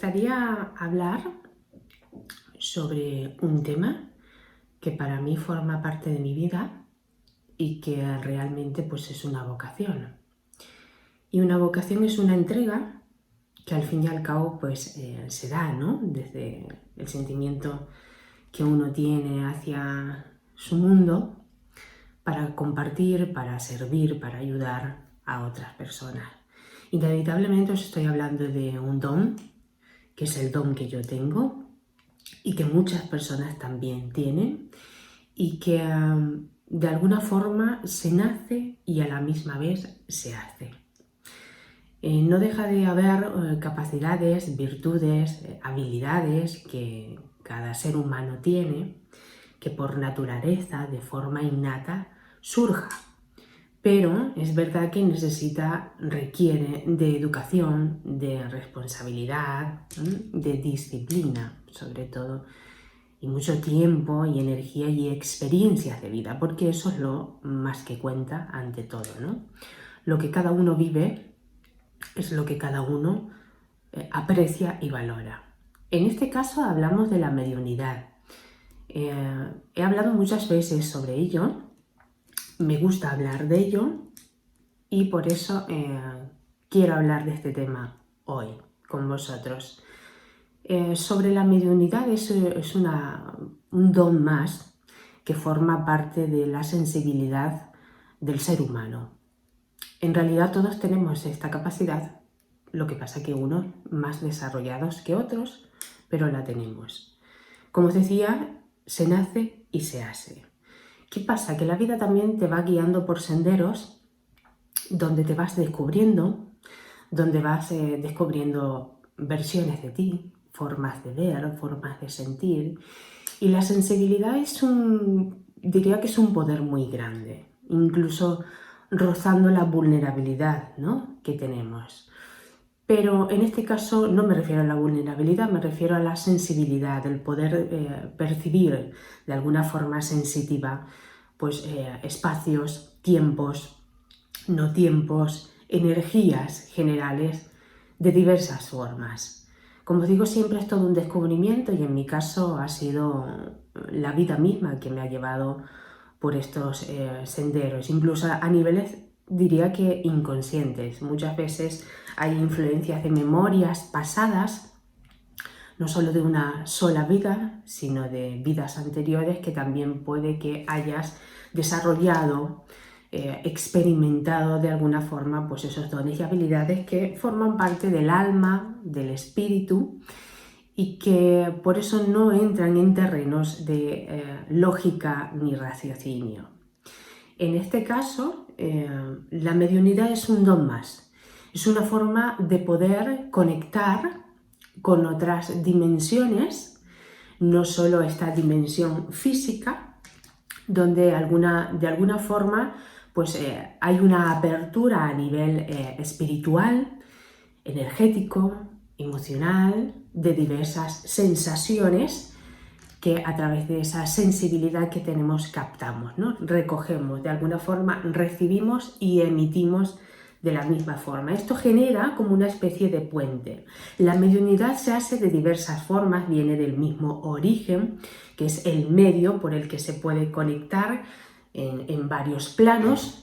gustaría hablar sobre un tema que para mí forma parte de mi vida y que realmente pues es una vocación. Y una vocación es una entrega que al fin y al cabo pues se da, ¿no? Desde el sentimiento que uno tiene hacia su mundo para compartir, para servir, para ayudar a otras personas. Inevitablemente os estoy hablando de un don, que es el don que yo tengo y que muchas personas también tienen y que de alguna forma se nace y a la misma vez se hace. No deja de haber capacidades, virtudes, habilidades que cada ser humano tiene, que por naturaleza, de forma innata, surja. Pero es verdad que requiere de educación, de responsabilidad, de disciplina, sobre todo, y mucho tiempo y energía y experiencias de vida, porque eso es lo más que cuenta ante todo, ¿no? Lo que cada uno vive es lo que cada uno aprecia y valora. En este caso hablamos de la mediunidad. He hablado muchas veces sobre ello, me gusta hablar de ello y por eso quiero hablar de este tema hoy con vosotros. Sobre la mediunidad es un don más que forma parte de la sensibilidad del ser humano. En realidad todos tenemos esta capacidad, lo que pasa que unos más desarrollados que otros, pero la tenemos. Como os decía, se nace y se hace. ¿Qué pasa? Que la vida también te va guiando por senderos donde te vas descubriendo, donde vas descubriendo versiones de ti, formas de ver, formas de sentir. Y la sensibilidad diría que es un poder muy grande, incluso rozando la vulnerabilidad, ¿no?, que tenemos. Pero en este caso no me refiero a la vulnerabilidad, me refiero a la sensibilidad, el poder percibir de alguna forma sensitiva pues, espacios, tiempos, no tiempos, energías generales de diversas formas. Como os digo, siempre es todo un descubrimiento y en mi caso ha sido la vida misma que me ha llevado por estos senderos, incluso a niveles diría que inconscientes. Muchas veces hay influencias de memorias pasadas, no solo de una sola vida, sino de vidas anteriores que también puede que hayas desarrollado, experimentado de alguna forma pues esos dones y habilidades que forman parte del alma, del espíritu y que por eso no entran en terrenos de lógica ni raciocinio. En este caso, la mediunidad es un don más, es una forma de poder conectar con otras dimensiones, no solo esta dimensión física, donde de alguna forma pues, hay una apertura a nivel espiritual, energético, emocional, de diversas sensaciones que a través de esa sensibilidad que tenemos captamos, ¿no? Recogemos, de alguna forma recibimos y emitimos de la misma forma. Esto genera como una especie de puente. La mediunidad se hace de diversas formas, viene del mismo origen, que es el medio por el que se puede conectar en varios planos.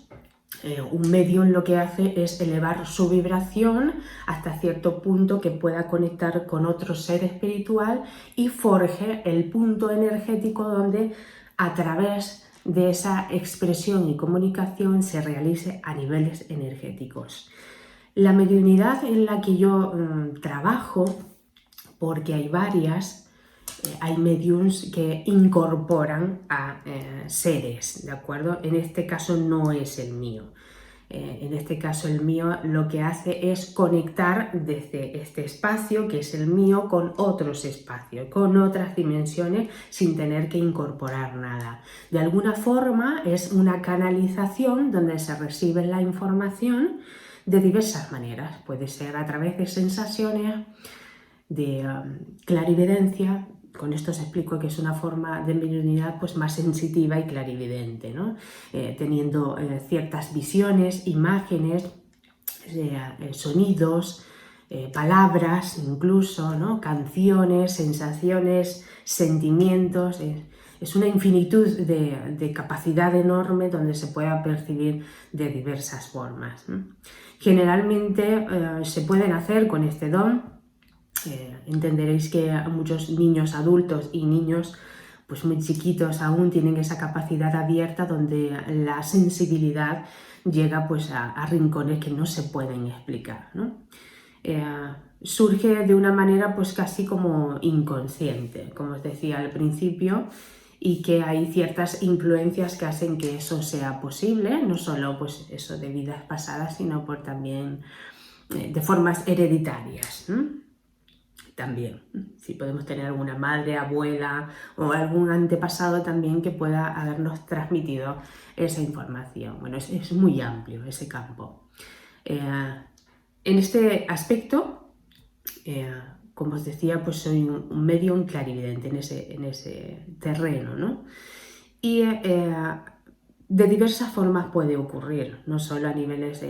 Un medium lo que hace es elevar su vibración hasta cierto punto que pueda conectar con otro ser espiritual y forje el punto energético donde a través de esa expresión y comunicación se realice a niveles energéticos. La mediunidad en la que yo trabajo, porque hay varias, hay mediums que incorporan a seres, ¿de acuerdo? En este caso no es el mío. En este caso el mío lo que hace es conectar desde este espacio, que es el mío, con otros espacios, con otras dimensiones, sin tener que incorporar nada. De alguna forma es una canalización donde se recibe la información de diversas maneras. Puede ser a través de sensaciones, de clarividencia. Con esto os explico que es una forma de mediunidad pues, más sensitiva y clarividente, ¿no? Teniendo ciertas visiones, imágenes, sonidos, palabras incluso, ¿no? Canciones, sensaciones, sentimientos. Es una infinitud de capacidad enorme donde se pueda percibir de diversas formas, ¿no? Generalmente se pueden hacer con este don. Entenderéis que muchos niños adultos y niños pues muy chiquitos aún tienen esa capacidad abierta donde la sensibilidad llega pues a rincones que no se pueden explicar, ¿no? Surge de una manera pues casi como inconsciente, como os decía al principio, y que hay ciertas influencias que hacen que eso sea posible, no solo pues eso de vidas pasadas, sino por también de formas hereditarias, ¿no? También, si podemos tener alguna madre, abuela o algún antepasado también que pueda habernos transmitido esa información. Bueno, es muy amplio ese campo. En este aspecto, como os decía, pues soy un medium clarividente en ese terreno, ¿no? Y de diversas formas puede ocurrir, no solo a niveles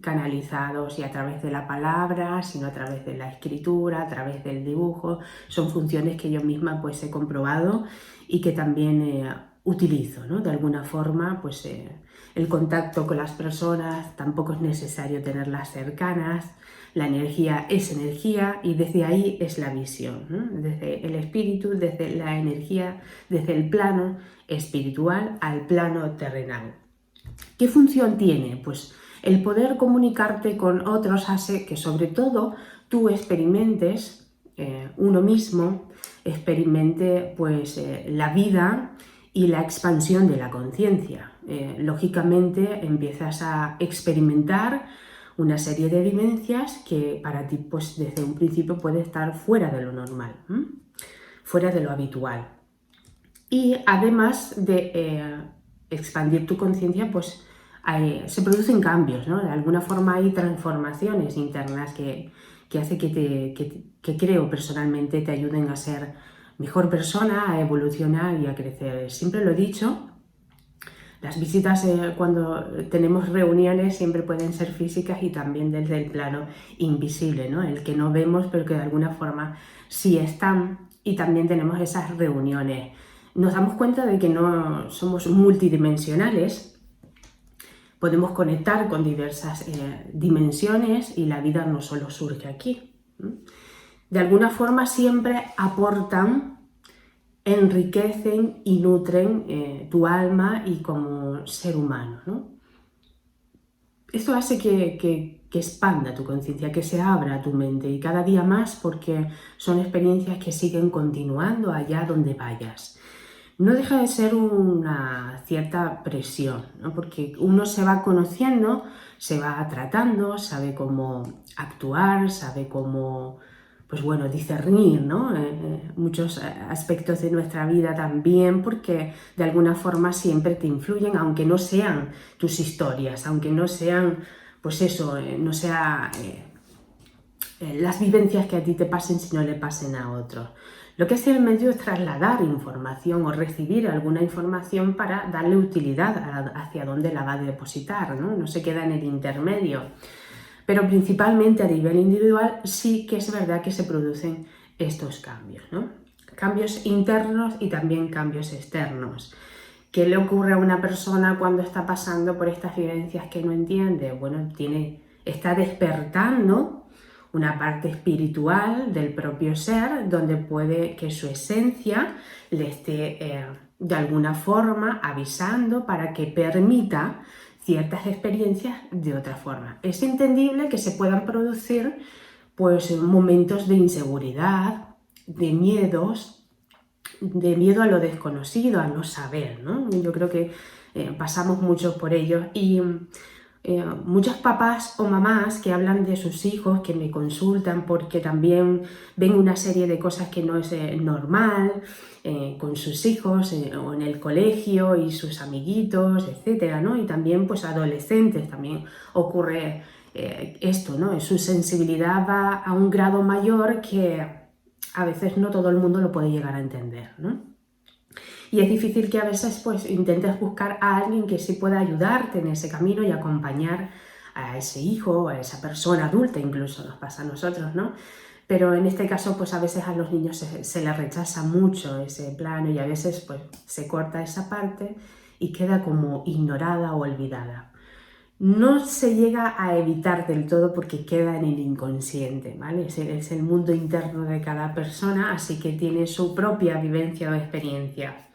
canalizados y a través de la palabra, sino a través de la escritura, a través del dibujo. Son funciones que yo misma pues he comprobado y que también utilizo, ¿no? De alguna forma, pues el contacto con las personas tampoco es necesario tenerlas cercanas. La energía es energía y desde ahí es la visión, ¿no? Desde el espíritu, desde la energía, desde el plano espiritual al plano terrenal. ¿Qué función tiene? Pues el poder comunicarte con otros hace que sobre todo tú experimentes uno mismo, experimente pues la vida y la expansión de la conciencia. Lógicamente empiezas a experimentar una serie de vivencias que para ti pues desde un principio puede estar fuera de lo normal, fuera de lo habitual. Y además de expandir tu conciencia, pues se producen cambios, ¿no? De alguna forma hay transformaciones internas que hace que creo personalmente te ayuden a ser mejor persona, a evolucionar y a crecer. Siempre lo he dicho, las visitas cuando tenemos reuniones siempre pueden ser físicas y también desde el plano invisible, ¿no? El que no vemos pero que de alguna forma sí están, y también tenemos esas reuniones. Nos damos cuenta de que no somos multidimensionales, podemos conectar con diversas dimensiones y la vida no solo surge aquí. De alguna forma siempre aportan, enriquecen y nutren tu alma y como ser humano, ¿no? Esto hace que expanda tu conciencia, que se abra tu mente y cada día más, porque son experiencias que siguen continuando allá donde vayas. No deja de ser una cierta presión, ¿no? Porque uno se va conociendo, se va tratando, sabe cómo actuar, sabe cómo, pues bueno, discernir, ¿no? Muchos aspectos de nuestra vida también, porque de alguna forma siempre te influyen, aunque no sean tus historias, aunque no sean, pues eso, no sea las vivencias que a ti te pasen, sino le pasen a otros. Lo que hace el medio es trasladar información o recibir alguna información para darle utilidad hacia dónde la va a depositar, ¿no? No se queda en el intermedio. Pero principalmente a nivel individual sí que es verdad que se producen estos cambios, ¿no? Cambios internos y también cambios externos. ¿Qué le ocurre a una persona cuando está pasando por estas vivencias que no entiende? Bueno, está despertando una parte espiritual del propio ser, donde puede que su esencia le esté de alguna forma avisando para que permita ciertas experiencias de otra forma. Es entendible que se puedan producir pues momentos de inseguridad, de miedos, de miedo a lo desconocido, a no saber, ¿no? Yo creo que pasamos mucho por ello y muchos papás o mamás que hablan de sus hijos, que me consultan porque también ven una serie de cosas que no es normal con sus hijos o en el colegio y sus amiguitos, etcétera, ¿no? Y también pues adolescentes también ocurre esto, ¿no? Su sensibilidad va a un grado mayor que a veces no todo el mundo lo puede llegar a entender, ¿no? Y es difícil que a veces pues intentes buscar a alguien que sí pueda ayudarte en ese camino y acompañar a ese hijo, a esa persona adulta, incluso nos pasa a nosotros, ¿no? Pero en este caso, pues a veces a los niños se les rechaza mucho ese plano y a veces pues se corta esa parte y queda como ignorada o olvidada. No se llega a evitar del todo porque queda en el inconsciente, ¿vale? Es el mundo interno de cada persona, así que tiene su propia vivencia o experiencia.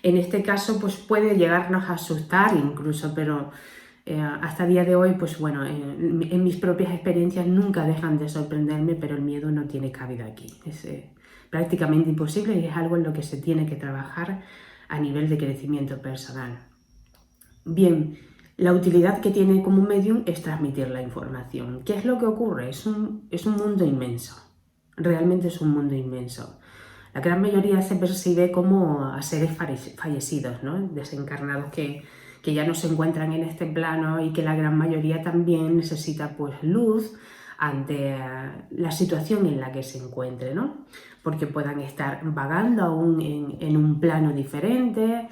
En este caso, pues puede llegarnos a asustar incluso, pero hasta el día de hoy, pues bueno, en mis propias experiencias nunca dejan de sorprenderme, pero el miedo no tiene cabida aquí. Es prácticamente imposible y es algo en lo que se tiene que trabajar a nivel de crecimiento personal. Bien, la utilidad que tiene como medium es transmitir la información. ¿Qué es lo que ocurre? Es un mundo inmenso. Realmente es un mundo inmenso. La gran mayoría se percibe como a seres fallecidos, ¿no? Desencarnados que ya no se encuentran en este plano y que la gran mayoría también necesita pues luz ante la situación en la que se encuentre, ¿no? Porque puedan estar vagando aún en un plano diferente.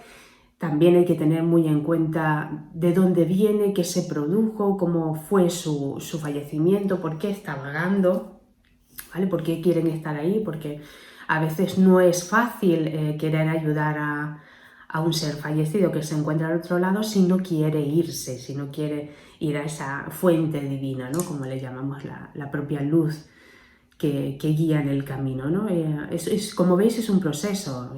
También hay que tener muy en cuenta de dónde viene, qué se produjo, cómo fue su fallecimiento, por qué está vagando, ¿vale? ¿Por qué quieren estar ahí? Porque a veces no es fácil querer ayudar a un ser fallecido que se encuentra al otro lado si no quiere irse, si no quiere ir a esa fuente divina, ¿no? Como le llamamos la propia luz que guía en el camino, ¿no? Como veis, es un proceso.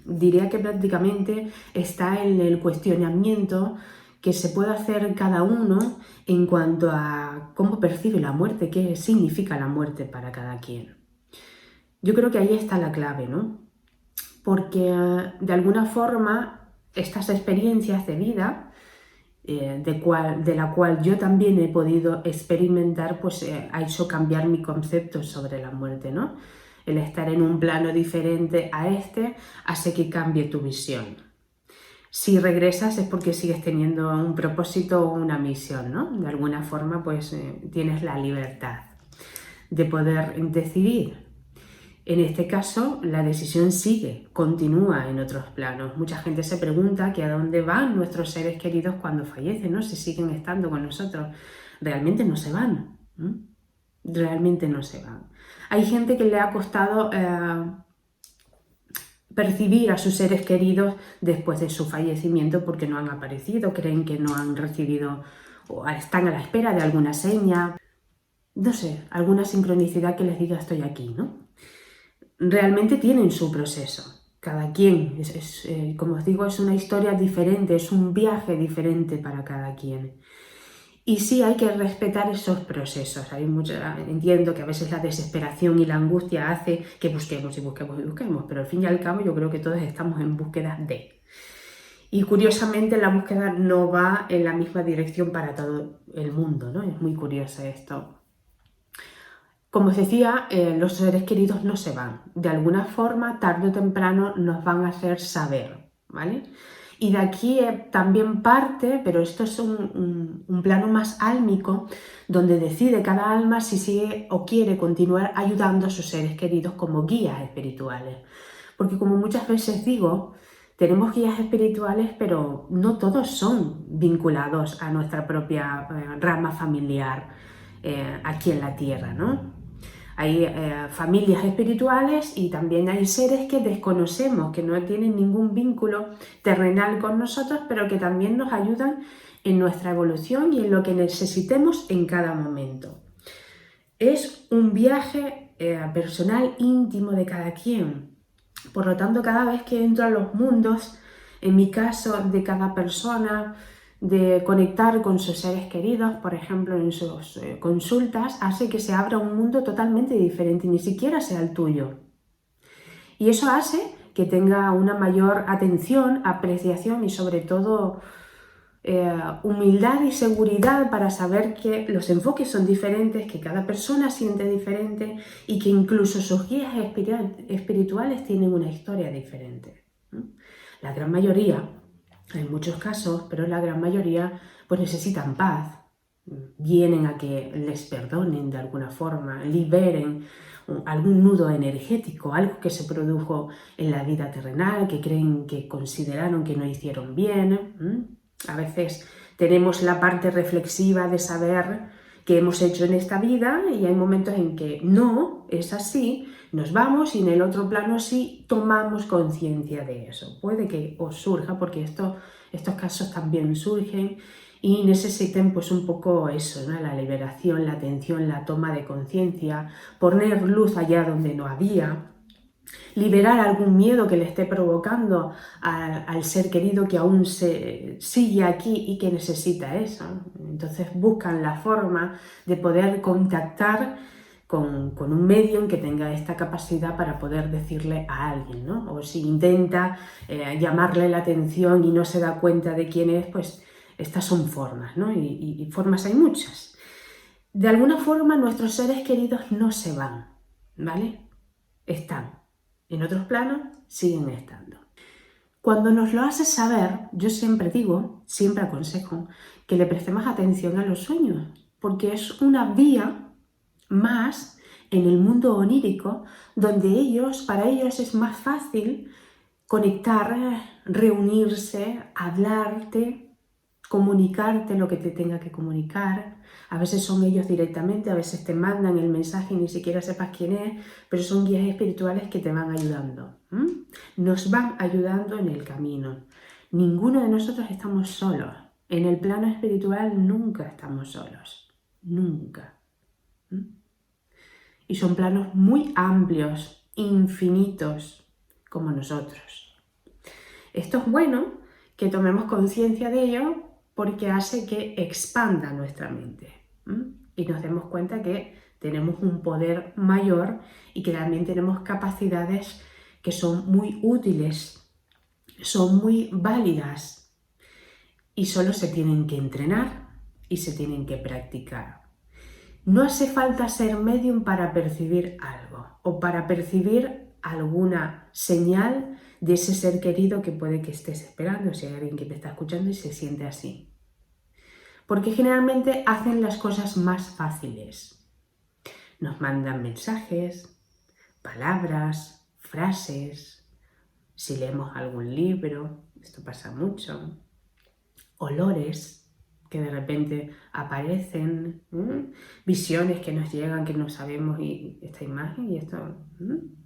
Diría que prácticamente está en el cuestionamiento que se puede hacer cada uno en cuanto a cómo percibe la muerte, qué significa la muerte para cada quien. Yo creo que ahí está la clave, ¿no? Porque de alguna forma estas experiencias de vida de la cual yo también he podido experimentar, pues ha hecho cambiar mi concepto sobre la muerte, ¿no? El estar en un plano diferente a este hace que cambie tu visión. Si regresas es porque sigues teniendo un propósito o una misión, ¿no? De alguna forma, pues tienes la libertad de poder decidir. En este caso, la decisión sigue, continúa en otros planos. Mucha gente se pregunta que a dónde van nuestros seres queridos cuando fallecen, ¿no? Si siguen estando con nosotros. Realmente no se van. Realmente no se van. Hay gente que le ha costado percibir a sus seres queridos después de su fallecimiento porque no han aparecido, creen que no han recibido o están a la espera de alguna seña, no sé, alguna sincronicidad que les diga estoy aquí, ¿no? Realmente tienen su proceso. Cada quien, como os digo, es una historia diferente, es un viaje diferente para cada quien. Y sí hay que respetar esos procesos. Entiendo que a veces la desesperación y la angustia hace que busquemos y busquemos y busquemos, pero al fin y al cabo yo creo que todos estamos en búsqueda de. Y curiosamente la búsqueda no va en la misma dirección para todo el mundo, ¿no? Es muy curioso esto. Como os decía, los seres queridos no se van. De alguna forma, tarde o temprano, nos van a hacer saber, ¿vale? Y de aquí también parte, pero esto es un plano más álmico, donde decide cada alma si sigue o quiere continuar ayudando a sus seres queridos como guías espirituales. Porque como muchas veces digo, tenemos guías espirituales, pero no todos son vinculados a nuestra propia rama familiar aquí en la Tierra, ¿no? Hay familias espirituales y también hay seres que desconocemos, que no tienen ningún vínculo terrenal con nosotros, pero que también nos ayudan en nuestra evolución y en lo que necesitemos en cada momento. Es un viaje personal íntimo de cada quien. Por lo tanto, cada vez que entro a los mundos, en mi caso, de cada persona, de conectar con sus seres queridos, por ejemplo, en sus consultas, hace que se abra un mundo totalmente diferente y ni siquiera sea el tuyo. Y eso hace que tenga una mayor atención, apreciación y sobre todo humildad y seguridad para saber que los enfoques son diferentes, que cada persona siente diferente y que incluso sus guías espirituales tienen una historia diferente. La gran mayoría, en muchos casos, pero la gran mayoría pues necesitan paz, vienen a que les perdonen de alguna forma, liberen algún nudo energético, algo que se produjo en la vida terrenal, que creen que consideraron que no hicieron bien. A veces tenemos la parte reflexiva de saber qué hemos hecho en esta vida y hay momentos en que no es así, nos vamos y en el otro plano sí tomamos conciencia de eso. Puede que os surja, porque estos casos también surgen y necesiten pues un poco eso, ¿no? La liberación, la atención, la toma de conciencia, poner luz allá donde no había, liberar algún miedo que le esté provocando al ser querido que aún sigue aquí y que necesita eso. Entonces buscan la forma de poder contactar con un medium que tenga esta capacidad para poder decirle a alguien, ¿no? O si intenta llamarle la atención y no se da cuenta de quién es, pues estas son formas, ¿no? Y formas hay muchas. De alguna forma nuestros seres queridos no se van, ¿vale? Están. En otros planos siguen estando. Cuando nos lo haces saber, yo siempre digo, siempre aconsejo, que le prestemos atención a los sueños, porque es una vía más en el mundo onírico, donde para ellos es más fácil conectar, reunirse, hablarte, comunicarte lo que te tenga que comunicar. A veces son ellos directamente, a veces te mandan el mensaje y ni siquiera sepas quién es, pero son guías espirituales que te van ayudando. Nos van ayudando en el camino. Ninguno de nosotros estamos solos. En el plano espiritual nunca estamos solos. Nunca. Y son planos muy amplios, infinitos, como nosotros. Esto es bueno que tomemos conciencia de ello porque hace que expanda nuestra mente y nos demos cuenta que tenemos un poder mayor y que también tenemos capacidades que son muy útiles, son muy válidas y solo se tienen que entrenar y se tienen que practicar. No hace falta ser medium para percibir algo o para percibir alguna señal de ese ser querido que puede que estés esperando, si hay alguien que te está escuchando y se siente así. Porque generalmente hacen las cosas más fáciles. Nos mandan mensajes, palabras, frases, si leemos algún libro, esto pasa mucho, olores que de repente aparecen, visiones que nos llegan, que no sabemos, y esta imagen y esto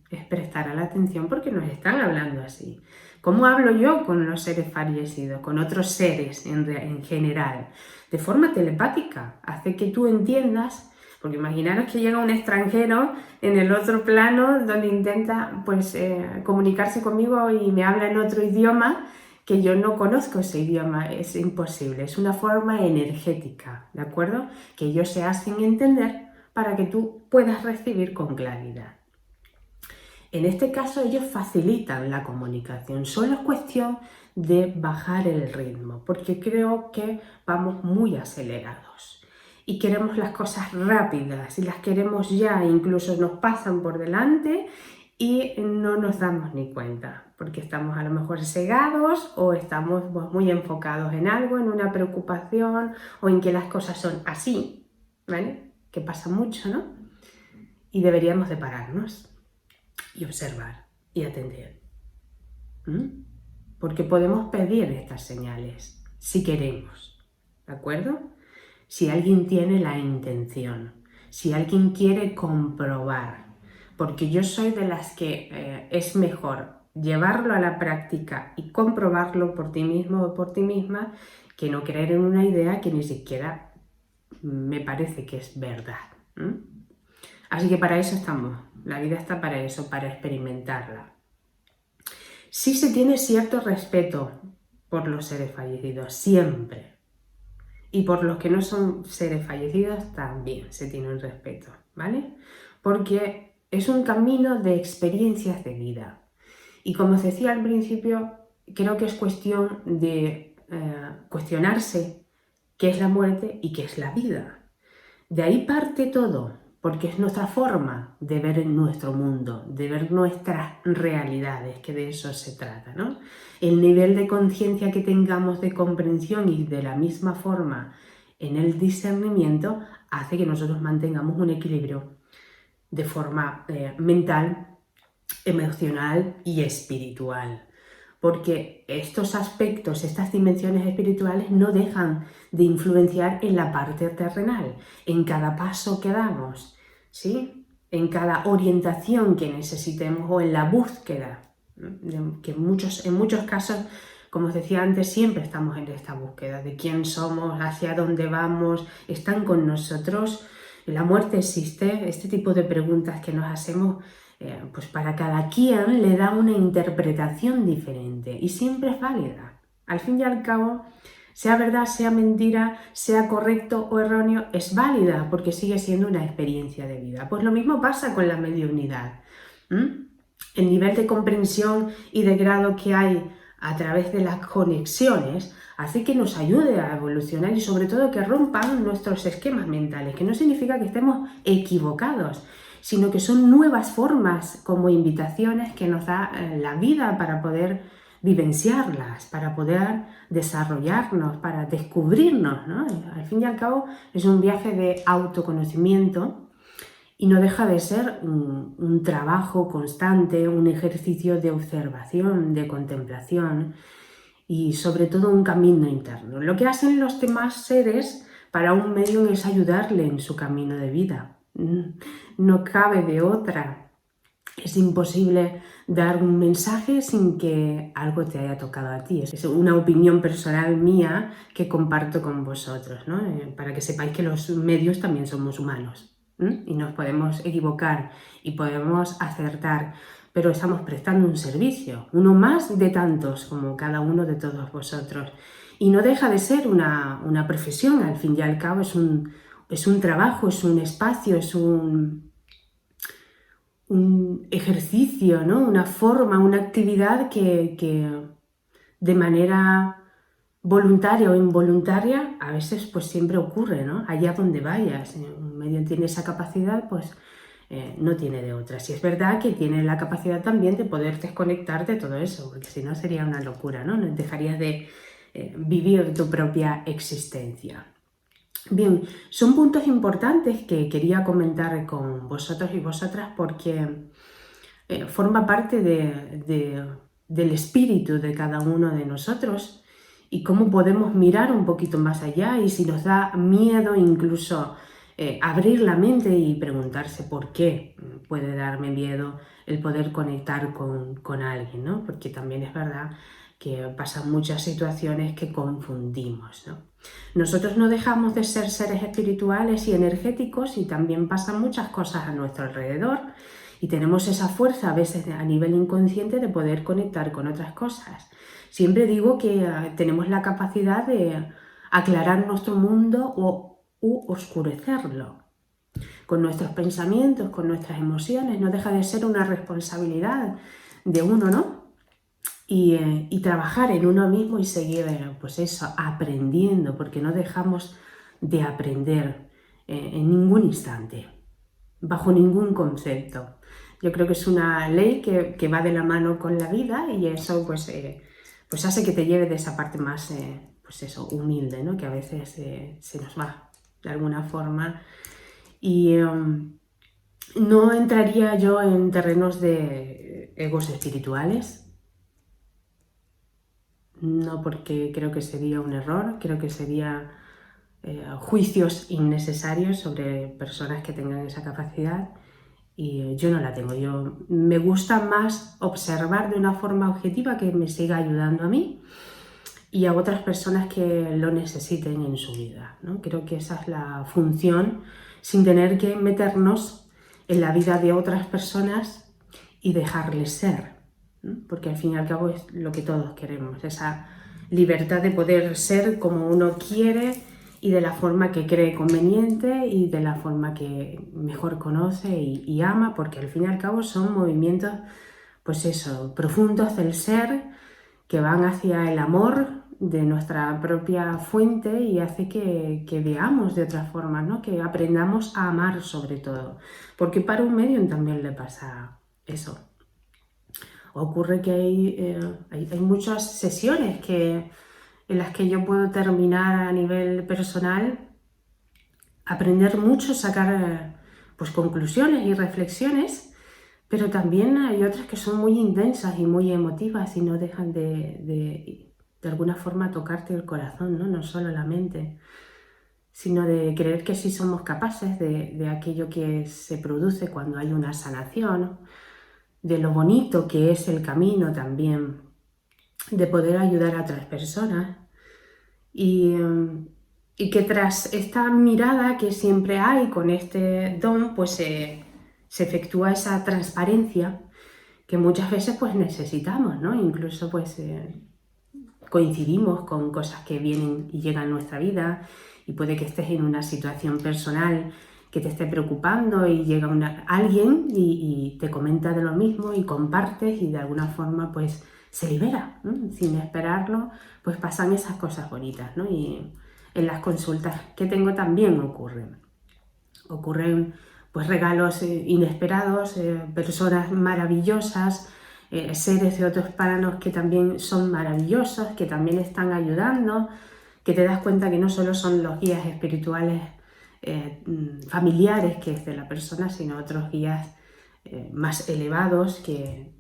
es prestar la atención porque nos están hablando así. ¿Cómo hablo yo con los seres fallecidos, con otros seres en general? De forma telepática, hace que tú entiendas, porque imaginaros que llega un extranjero en el otro plano donde intenta comunicarse conmigo y me habla en otro idioma, que yo no conozco ese idioma, es imposible, es una forma energética, ¿de acuerdo? Que ellos se hacen entender para que tú puedas recibir con claridad. En este caso ellos facilitan la comunicación, solo es cuestión de bajar el ritmo, porque creo que vamos muy acelerados y queremos las cosas rápidas y las queremos ya, incluso nos pasan por delante y no nos damos ni cuenta, porque estamos a lo mejor cegados o estamos muy enfocados en algo, en una preocupación o en que las cosas son así, ¿vale? Que pasa mucho, ¿no? Y deberíamos de pararnos y observar y atender. Porque podemos pedir estas señales si queremos, ¿de acuerdo? Si alguien tiene la intención, si alguien quiere comprobar, porque yo soy de las que es mejor llevarlo a la práctica y comprobarlo por ti mismo o por ti misma que no creer en una idea que ni siquiera me parece que es verdad. Así que para eso estamos, la vida está para eso, para experimentarla. Sí se tiene cierto respeto por los seres fallecidos, siempre. Y por los que no son seres fallecidos también se tiene un respeto, ¿vale? Porque es un camino de experiencias de vida. Y como os decía al principio, creo que es cuestión de cuestionarse qué es la muerte y qué es la vida. De ahí parte todo, porque es nuestra forma de ver nuestro mundo, de ver nuestras realidades, que de eso se trata, ¿no? El nivel de conciencia que tengamos de comprensión y de la misma forma en el discernimiento hace que nosotros mantengamos un equilibrio de forma mental, emocional y espiritual. porque estos aspectos, estas dimensiones espirituales no dejan de influenciar en la parte terrenal, en cada paso que damos, ¿sí? En cada orientación que necesitemos o en la búsqueda, ¿no? Que en muchos casos, como os decía antes, siempre estamos en esta búsqueda de quién somos, hacia dónde vamos, están con nosotros. La muerte existe, este tipo de preguntas que nos hacemos, pues para cada quien le da una interpretación diferente y siempre es válida. Al fin y al cabo, sea verdad, sea mentira, sea correcto o erróneo, es válida porque sigue siendo una experiencia de vida. Pues lo mismo pasa con la mediunidad. El nivel de comprensión y de grado que hay a través de las conexiones hace que nos ayude a evolucionar y sobre todo que rompan nuestros esquemas mentales, que no significa que estemos equivocados, sino que son nuevas formas como invitaciones que nos da la vida para poder vivenciarlas, para poder desarrollarnos, para descubrirnos, ¿no? Al fin y al cabo es un viaje de autoconocimiento y no deja de ser un trabajo constante, un ejercicio de observación, de contemplación y sobre todo un camino interno. Lo que hacen los demás seres para un medium es ayudarle en su camino de vida. No cabe de otra. Es imposible dar un mensaje sin que algo te haya tocado a ti. Es una opinión personal mía que comparto con vosotros, ¿no? Para que sepáis que los medios también somos humanos, y nos podemos equivocar y podemos acertar, pero estamos prestando un servicio, uno más de tantos como cada uno de todos vosotros. Y no deja de ser una profesión, al fin y al cabo es un trabajo, es un espacio, es un ejercicio, ¿no? Una forma, una actividad que de manera voluntaria o involuntaria a veces pues siempre ocurre, ¿no? Allá donde vayas, un medio tiene esa capacidad, pues no tiene de otra. Si es verdad que tiene la capacidad también de poder desconectarte de todo eso, porque si no sería una locura, ¿no? Dejarías de vivir tu propia existencia. Bien, son puntos importantes que quería comentar con vosotros y vosotras porque forma parte del espíritu de cada uno de nosotros y cómo podemos mirar un poquito más allá y si nos da miedo incluso abrir la mente y preguntarse por qué puede darme miedo el poder conectar con alguien, ¿no? Porque también es verdad que pasan muchas situaciones que confundimos, ¿no? Nosotros no dejamos de ser seres espirituales y energéticos y también pasan muchas cosas a nuestro alrededor y tenemos esa fuerza a veces a nivel inconsciente de poder conectar con otras cosas. Siempre digo que tenemos la capacidad de aclarar nuestro mundo u oscurecerlo. Con nuestros pensamientos, con nuestras emociones, no deja de ser una responsabilidad de uno, ¿no? Y trabajar en uno mismo y seguir, pues eso, aprendiendo, porque no dejamos de aprender en ningún instante, bajo ningún concepto. Yo creo que es una ley que va de la mano con la vida y eso pues hace que te lleve de esa parte más, pues eso, humilde, ¿no? Que a veces se nos va de alguna forma. Y no entraría yo en terrenos de egos espirituales, no porque creo que sería un error, creo que sería juicios innecesarios sobre personas que tengan esa capacidad y yo no la tengo. Me gusta más observar de una forma objetiva que me siga ayudando a mí y a otras personas que lo necesiten en su vida, ¿no? Creo que esa es la función, sin tener que meternos en la vida de otras personas y dejarles ser, ¿no? Porque al fin y al cabo es lo que todos queremos, esa libertad de poder ser como uno quiere y de la forma que cree conveniente y de la forma que mejor conoce y ama, porque al fin y al cabo son movimientos, pues eso, profundos del ser que van hacia el amor de nuestra propia fuente y hace que veamos de otra forma, ¿no? Que aprendamos a amar sobre todo, porque para un medium también le pasa eso. Ocurre que hay muchas sesiones en las que yo puedo terminar a nivel personal, aprender mucho, sacar pues conclusiones y reflexiones, Pero también hay otras que son muy intensas y muy emotivas y no dejan de alguna forma tocarte el corazón, ¿no? No solo la mente, sino de creer que sí somos capaces de aquello que se produce cuando hay una sanación, de lo bonito que es el camino también, de poder ayudar a otras personas y que tras esta mirada que siempre hay con este don, pues se efectúa esa transparencia que muchas veces pues necesitamos, ¿no? Incluso pues coincidimos con cosas que vienen y llegan a nuestra vida y puede que estés en una situación personal que te esté preocupando y llega alguien y te comenta de lo mismo y compartes y de alguna forma pues se libera, ¿no? Sin esperarlo, pues pasan esas cosas bonitas, ¿no? Y en las consultas que tengo también ocurren pues regalos inesperados, personas maravillosas, seres de otros planos que también son maravillosos, que también están ayudando, que te das cuenta que no solo son los guías espirituales familiares que es de la persona, sino otros guías más elevados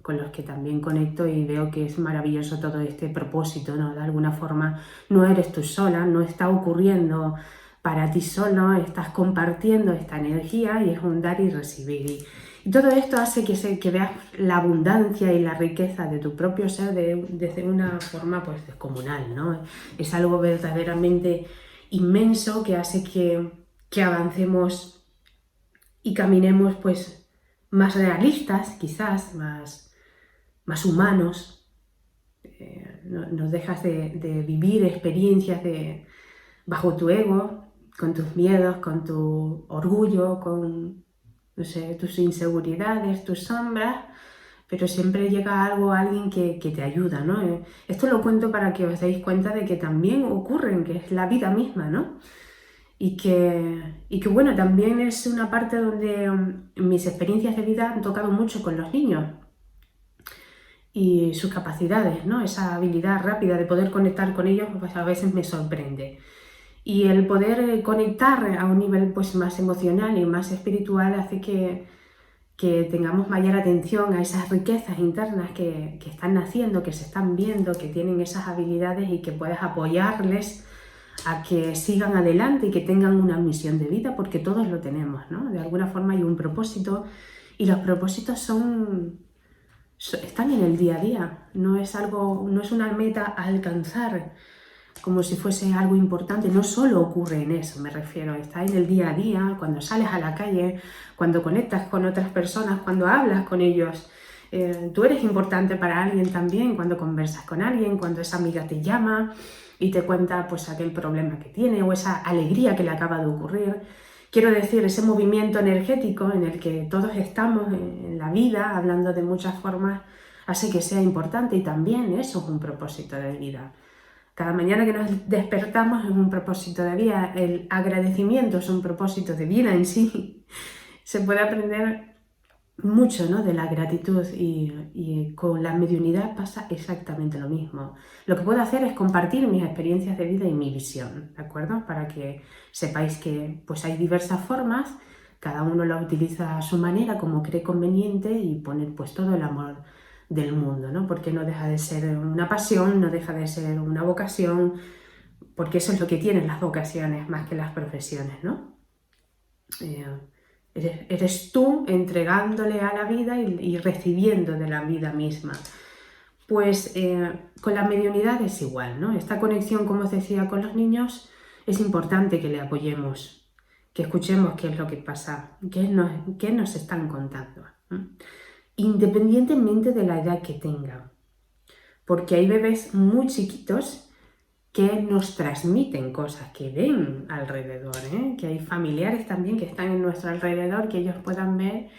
con los que también conecto y veo que es maravilloso todo este propósito, ¿no? De alguna forma no eres tú sola, no está ocurriendo para ti solo, estás compartiendo esta energía y es un dar y recibir. Y todo esto hace que veas la abundancia y la riqueza de tu propio ser desde una forma pues descomunal, ¿no? Es algo verdaderamente inmenso que hace que avancemos y caminemos pues más realistas, quizás, más humanos. Nos dejas de vivir experiencias bajo tu ego, con tus miedos, con tu orgullo, con, no sé, tus inseguridades, tus sombras, pero siempre llega alguien que te ayuda, ¿no? Esto lo cuento para que os deis cuenta de que también ocurren, que es la vida misma, ¿no? Y que bueno, también es una parte donde mis experiencias de vida han tocado mucho con los niños y sus capacidades, ¿no? Esa habilidad rápida de poder conectar con ellos, pues a veces me sorprende. Y el poder conectar a un nivel pues, más emocional y más espiritual hace que tengamos mayor atención a esas riquezas internas que están naciendo, que se están viendo, que tienen esas habilidades y que puedas apoyarles a que sigan adelante y que tengan una misión de vida, porque todos lo tenemos, ¿no? De alguna forma hay un propósito y los propósitos están en el día a día, no es una meta a alcanzar como si fuese algo importante, no solo ocurre en eso, me refiero, está en el día a día, cuando sales a la calle, cuando conectas con otras personas, cuando hablas con ellos. Tú eres importante para alguien también cuando conversas con alguien, cuando esa amiga te llama y te cuenta pues aquel problema que tiene o esa alegría que le acaba de ocurrir. Quiero decir, ese movimiento energético en el que todos estamos en la vida, hablando de muchas formas, hace que sea importante y también eso es un propósito de vida. Cada mañana que nos despertamos es un propósito de vida, el agradecimiento es un propósito de vida en sí. Se puede aprender mucho, ¿no? De la gratitud y con la mediunidad pasa exactamente lo mismo. Lo que puedo hacer es compartir mis experiencias de vida y mi visión, ¿de acuerdo? Para que sepáis que pues, hay diversas formas, cada uno la utiliza a su manera, como cree conveniente y pone pues, todo el amor del mundo, ¿no? Porque no deja de ser una pasión, no deja de ser una vocación, porque eso es lo que tienen las vocaciones más que las profesiones, ¿no? Eres tú entregándole a la vida y recibiendo de la vida misma. Pues con la mediunidad es igual, ¿no? Esta conexión, como os decía, con los niños, es importante que le apoyemos, que escuchemos qué es lo que pasa, qué nos están contando, ¿no? Independientemente de la edad que tengan, porque hay bebés muy chiquitos que nos transmiten cosas que ven alrededor, ¿eh? Que hay familiares también que están en nuestro alrededor, que ellos puedan ver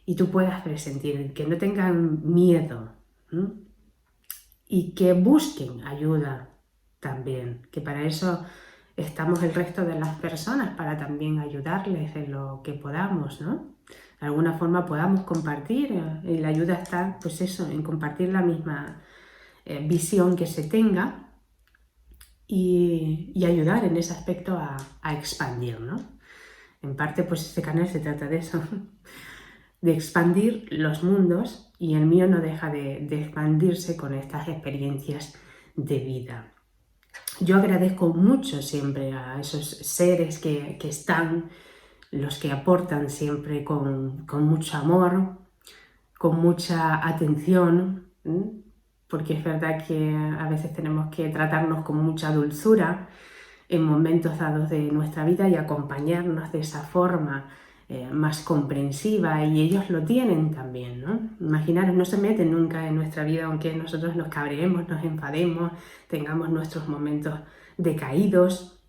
y tú puedas presentir, que no tengan miedo, ¿eh? Y que busquen ayuda también, que para eso estamos el resto de las personas, para también ayudarles en lo que podamos, ¿no? De alguna forma podamos compartir, y la ayuda está, pues eso, en compartir la misma visión que se tenga y ayudar en ese aspecto a expandir, ¿no? En parte, pues este canal se trata de eso. de expandir los mundos, y el mío no deja de expandirse con estas experiencias de vida. Yo agradezco mucho siempre a esos seres que están, los que aportan siempre con mucho amor, con mucha atención, porque es verdad que a veces tenemos que tratarnos con mucha dulzura en momentos dados de nuestra vida y acompañarnos de esa forma más comprensiva, y ellos lo tienen también, ¿no? Imaginaros, no se meten nunca en nuestra vida, aunque nosotros nos cabreemos, nos enfademos, tengamos nuestros momentos decaídos.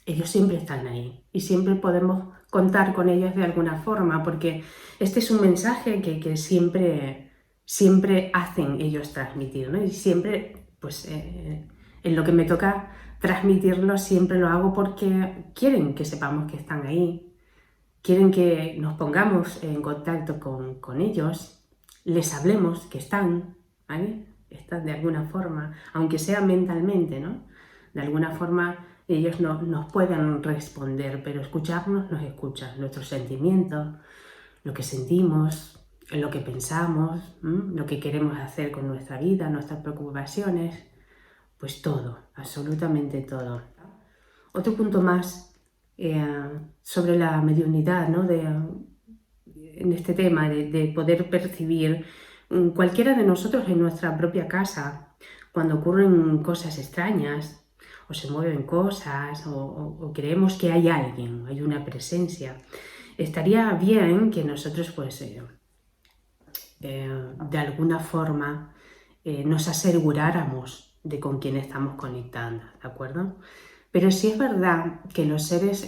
Ellos siempre están ahí y siempre podemos contar con ellos de alguna forma, porque este es un mensaje que siempre hacen ellos transmitir, ¿no? Y siempre, pues, en lo que me toca transmitirlo, siempre lo hago porque quieren que sepamos que están ahí, quieren que nos pongamos en contacto con ellos, les hablemos que están, ¿vale? Están de alguna forma, aunque sea mentalmente, ¿no? De alguna forma ellos no nos pueden responder, pero escucharnos nos escuchan, nuestros sentimientos, lo que sentimos, lo que pensamos, lo que queremos hacer con nuestra vida, nuestras preocupaciones, pues todo, absolutamente todo. Otro punto más sobre la mediunidad, ¿no? En este tema de poder percibir cualquiera de nosotros en nuestra propia casa, cuando ocurren cosas extrañas, o se mueven cosas, o creemos que hay alguien, hay una presencia. Estaría bien que nosotros, pues, de alguna forma, nos aseguráramos de con quién estamos conectando, ¿de acuerdo? Pero sí es verdad que los seres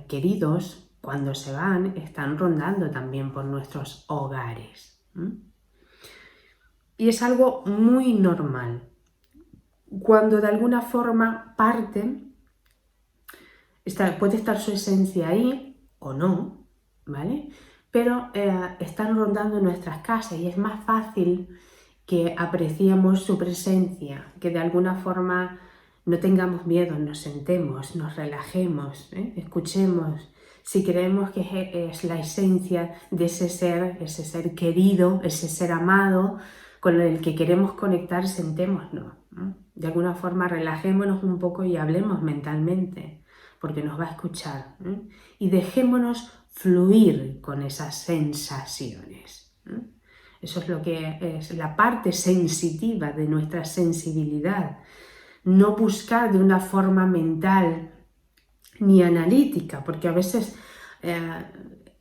queridos, cuando se van, están rondando también por nuestros hogares. Y es algo muy normal. Cuando de alguna forma parten, puede estar su esencia ahí o no, ¿vale? Pero están rondando nuestras casas y es más fácil que apreciemos su presencia, que de alguna forma no tengamos miedo, nos sentemos, nos relajemos, escuchemos. Si creemos que es la esencia de ese ser querido, ese ser amado, con el que queremos conectar, sentémonos, ¿no? De alguna forma relajémonos un poco y hablemos mentalmente, porque nos va a escuchar, y dejémonos fluir con esas sensaciones. Eso es lo que es la parte sensitiva de nuestra sensibilidad. No buscar de una forma mental ni analítica, porque a veces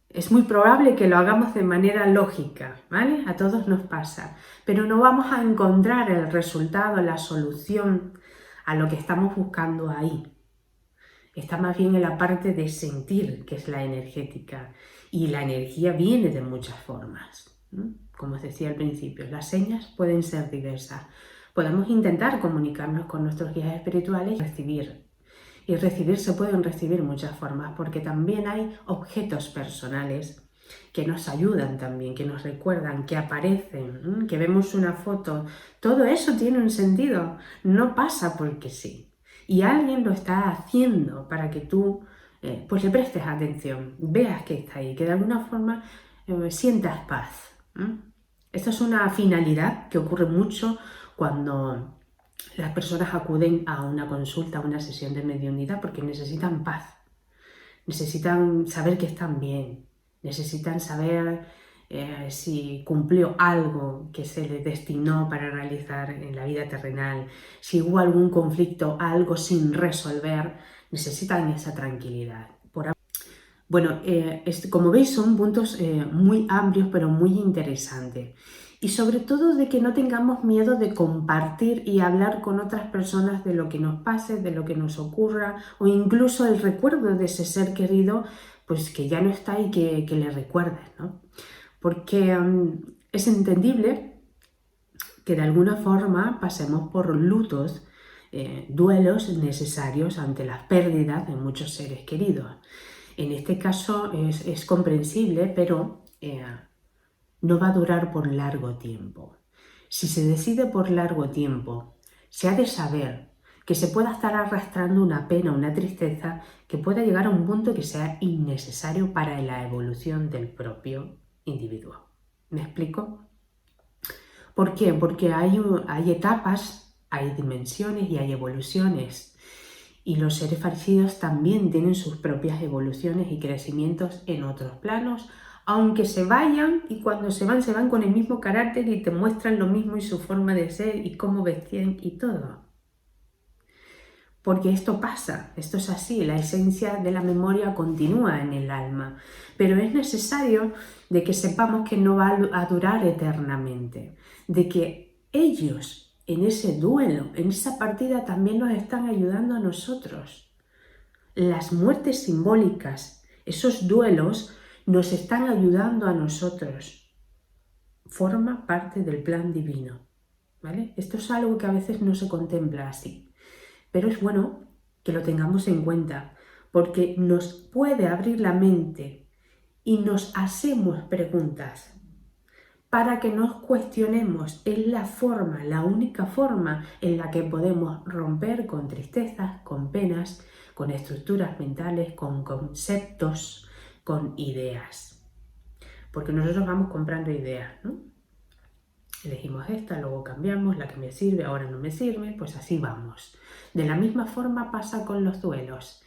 es muy probable que lo hagamos de manera lógica, ¿vale? A todos nos pasa, pero no vamos a encontrar el resultado, la solución a lo que estamos buscando ahí. Está más bien en la parte de sentir, que es la energética, y la energía viene de muchas formas. Como os decía al principio, las señas pueden ser diversas. Podemos intentar comunicarnos con nuestros guías espirituales y recibir. Y recibir se pueden recibir muchas formas, porque también hay objetos personales que nos ayudan también, que nos recuerdan, que aparecen, que vemos una foto. Todo eso tiene un sentido, no pasa porque sí. Y alguien lo está haciendo para que tú pues le prestes atención, veas que está ahí, que de alguna forma sientas paz. Esta es una finalidad que ocurre mucho cuando las personas acuden a una consulta, a una sesión de mediunidad, porque necesitan paz, necesitan saber que están bien, necesitan saber si cumplió algo que se les destinó para realizar en la vida terrenal, si hubo algún conflicto, algo sin resolver, necesitan esa tranquilidad. Bueno, como veis son puntos muy amplios pero muy interesantes, y sobre todo de que no tengamos miedo de compartir y hablar con otras personas de lo que nos pase, de lo que nos ocurra, o incluso el recuerdo de ese ser querido pues que ya no está y que le recuerdes, ¿no? Porque es entendible que de alguna forma pasemos por lutos, duelos necesarios ante las pérdidas de muchos seres queridos. En este caso es comprensible, pero no va a durar por largo tiempo. Si se decide por largo tiempo, se ha de saber que se pueda estar arrastrando una pena, una tristeza, que pueda llegar a un punto que sea innecesario para la evolución del propio individuo. ¿Me explico? ¿Por qué? Porque hay etapas, hay dimensiones y hay evoluciones. Y los seres fallecidos también tienen sus propias evoluciones y crecimientos en otros planos, aunque se vayan y cuando se van con el mismo carácter y te muestran lo mismo y su forma de ser y cómo vestían y todo. Porque esto pasa, esto es así, la esencia de la memoria continúa en el alma, pero es necesario de que sepamos que no va a durar eternamente, de que ellos en ese duelo, en esa partida también nos están ayudando a nosotros. Las muertes simbólicas, esos duelos nos están ayudando a nosotros. Forma parte del plan divino, ¿vale? Esto es algo que a veces no se contempla así. Pero es bueno que lo tengamos en cuenta porque nos puede abrir la mente y nos hacemos preguntas para que nos cuestionemos. Es la forma, la única forma en la que podemos romper con tristezas, con penas, con estructuras mentales, con conceptos, con ideas. Porque nosotros vamos comprando ideas, ¿no? Elegimos esta, luego cambiamos, la que me sirve, ahora no me sirve, pues así vamos. De la misma forma pasa con los duelos.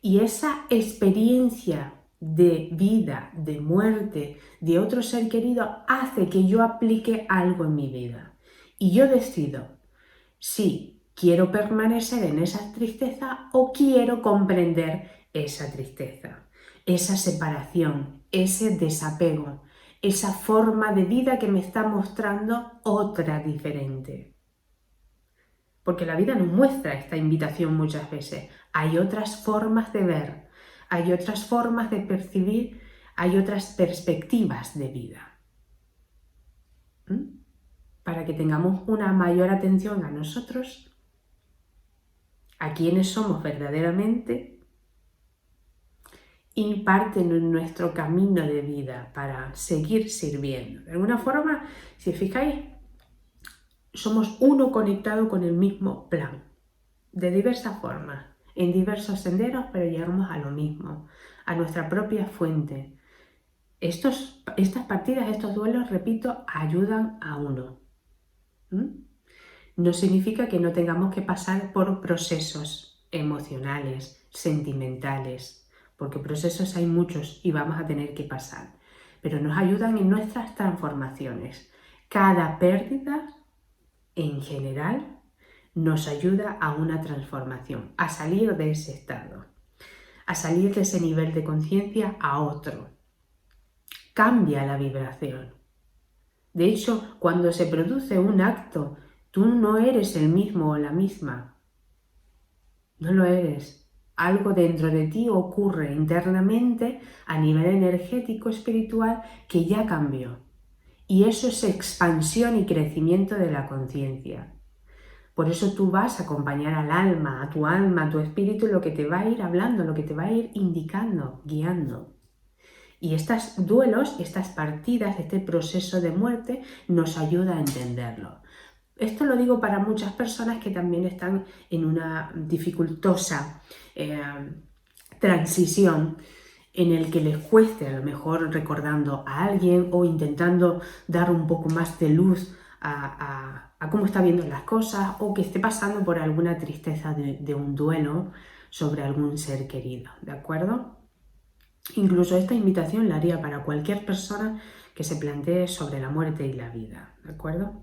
Y esa experiencia de vida, de muerte, de otro ser querido, hace que yo aplique algo en mi vida. Y yo decido si quiero permanecer en esa tristeza o quiero comprender esa tristeza, esa separación, ese desapego, esa forma de vida que me está mostrando otra diferente. Porque la vida nos muestra esta invitación muchas veces. Hay otras formas de ver, hay otras formas de percibir, hay otras perspectivas de vida. Para que tengamos una mayor atención a nosotros, a quienes somos verdaderamente, y parte en nuestro camino de vida para seguir sirviendo. De alguna forma, si os fijáis, somos uno conectado con el mismo plan, de diversas formas, en diversos senderos, pero llegamos a lo mismo, a nuestra propia fuente. Estas partidas, estos duelos, repito, ayudan a uno. No significa que no tengamos que pasar por procesos emocionales, sentimentales, porque procesos hay muchos y vamos a tener que pasar, pero nos ayudan en nuestras transformaciones. Cada pérdida, en general, nos ayuda a una transformación, a salir de ese estado, a salir de ese nivel de conciencia a otro. Cambia la vibración. De hecho, cuando se produce un acto, tú no eres el mismo o la misma. No lo eres. Algo dentro de ti ocurre internamente a nivel energético, espiritual, que ya cambió. Y eso es expansión y crecimiento de la conciencia. Por eso tú vas a acompañar al alma, a tu espíritu, lo que te va a ir hablando, lo que te va a ir indicando, guiando. Y estos duelos, estas partidas, este proceso de muerte nos ayuda a entenderlo. Esto lo digo para muchas personas que también están en una dificultosa transición en el que les cueste, a lo mejor recordando a alguien o intentando dar un poco más de luz a cómo está viendo las cosas, o que esté pasando por alguna tristeza de un duelo sobre algún ser querido, ¿de acuerdo? Incluso esta invitación la haría para cualquier persona que se plantee sobre la muerte y la vida, ¿de acuerdo?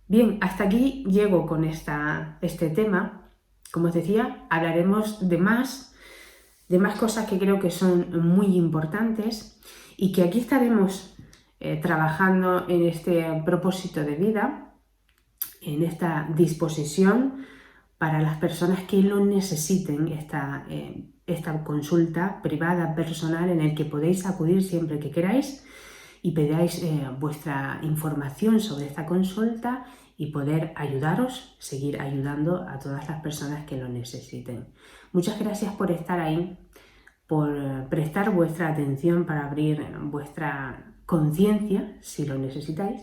Bien, hasta aquí llego con este tema. Como os decía, hablaremos de más cosas que creo que son muy importantes y que aquí estaremos trabajando en este propósito de vida, en esta disposición para las personas que lo necesiten, esta consulta privada, personal, en el que podéis acudir siempre que queráis y pedáis vuestra información sobre esta consulta y poder ayudaros, seguir ayudando a todas las personas que lo necesiten. Muchas gracias por estar ahí, por prestar vuestra atención para abrir vuestra conciencia, si lo necesitáis,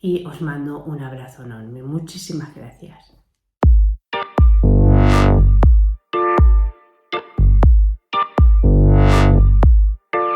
y os mando un abrazo enorme. Muchísimas gracias.